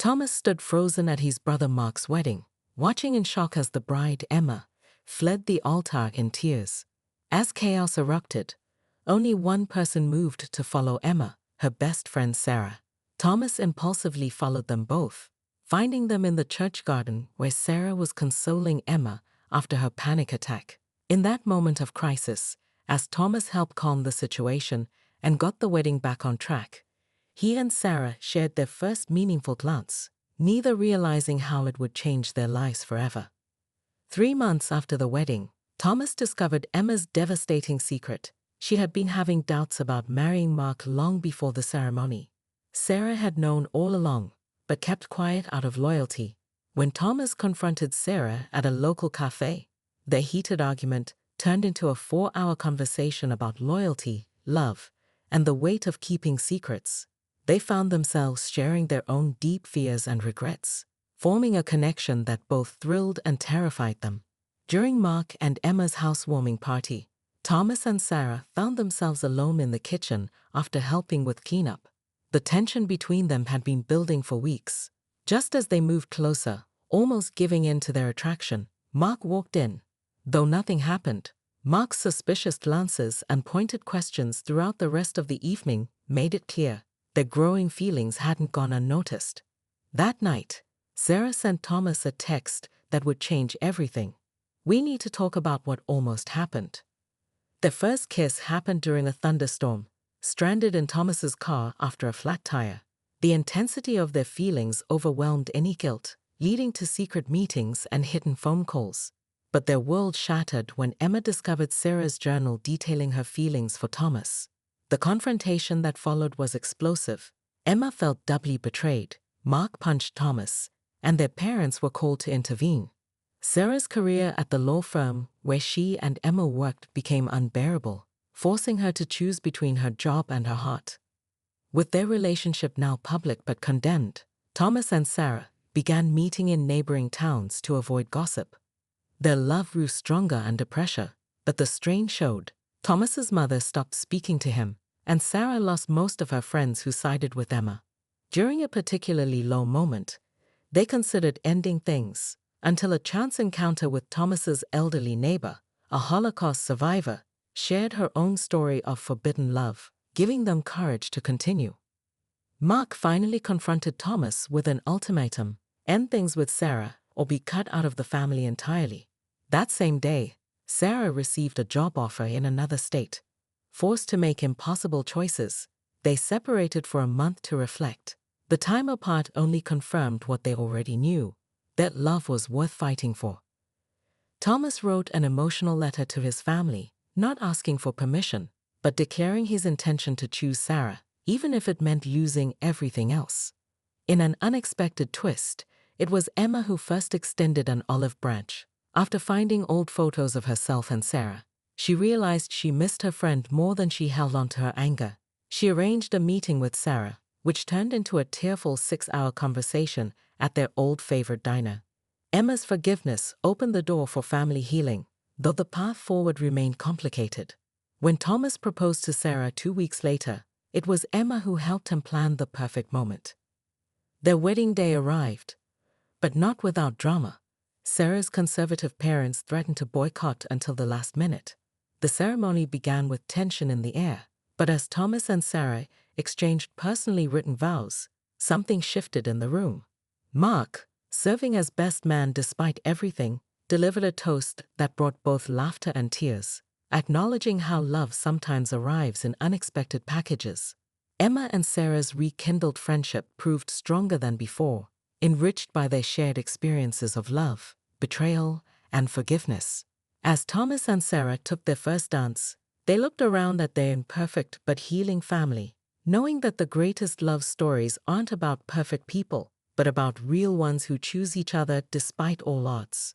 Thomas stood frozen at his brother Mark's wedding, watching in shock as the bride, Emma, fled the altar in tears. As chaos erupted, only one person moved to follow Emma, her best friend Sarah. Thomas impulsively followed them both, finding them in the church garden where Sarah was consoling Emma after her panic attack. In that moment of crisis, as Thomas helped calm the situation and got the wedding back on track, he and Sarah shared their first meaningful glance, neither realizing how it would change their lives forever. 3 months after the wedding, Thomas discovered Emma's devastating secret. She had been having doubts about marrying Mark long before the ceremony. Sarah had known all along, but kept quiet out of loyalty. When Thomas confronted Sarah at a local cafe, their heated argument turned into a 4-hour conversation about loyalty, love, and the weight of keeping secrets. They found themselves sharing their own deep fears and regrets, forming a connection that both thrilled and terrified them. During Mark and Emma's housewarming party, Thomas and Sarah found themselves alone in the kitchen after helping with cleanup. The tension between them had been building for weeks. Just as they moved closer, almost giving in to their attraction, Mark walked in. Though nothing happened, Mark's suspicious glances and pointed questions throughout the rest of the evening made it clear their growing feelings hadn't gone unnoticed. That night, Sarah sent Thomas a text that would change everything. "We need to talk about what almost happened." Their first kiss happened during a thunderstorm, stranded in Thomas's car after a flat tire. The intensity of their feelings overwhelmed any guilt, leading to secret meetings and hidden phone calls. But their world shattered when Emma discovered Sarah's journal detailing her feelings for Thomas. The confrontation that followed was explosive. Emma felt doubly betrayed. Mark punched Thomas, and their parents were called to intervene. Sarah's career at the law firm where she and Emma worked became unbearable, forcing her to choose between her job and her heart. With their relationship now public but condemned, Thomas and Sarah began meeting in neighboring towns to avoid gossip. Their love grew stronger under pressure, but the strain showed. Thomas's mother stopped speaking to him, and Sarah lost most of her friends who sided with Emma. During a particularly low moment, they considered ending things, until a chance encounter with Thomas's elderly neighbor, a Holocaust survivor, shared her own story of forbidden love, giving them courage to continue. Mark finally confronted Thomas with an ultimatum: end things with Sarah or be cut out of the family entirely. That same day, Sarah received a job offer in another state. Forced to make impossible choices, they separated for a month to reflect. The time apart only confirmed what they already knew, that love was worth fighting for. Thomas wrote an emotional letter to his family, not asking for permission, but declaring his intention to choose Sarah, even if it meant losing everything else. In an unexpected twist, it was Emma who first extended an olive branch. After finding old photos of herself and Sarah, she realized she missed her friend more than she held on to her anger. She arranged a meeting with Sarah, which turned into a tearful 6-hour conversation at their old favorite diner. Emma's forgiveness opened the door for family healing, though the path forward remained complicated. When Thomas proposed to Sarah 2 weeks later, it was Emma who helped him plan the perfect moment. Their wedding day arrived, but not without drama. Sarah's conservative parents threatened to boycott until the last minute. The ceremony began with tension in the air, but as Thomas and Sarah exchanged personally written vows, something shifted in the room. Mark, serving as best man despite everything, delivered a toast that brought both laughter and tears, acknowledging how love sometimes arrives in unexpected packages. Emma and Sarah's rekindled friendship proved stronger than before, enriched by their shared experiences of love, betrayal, and forgiveness. As Thomas and Sarah took their first dance, they looked around at their imperfect but healing family, knowing that the greatest love stories aren't about perfect people, but about real ones who choose each other despite all odds.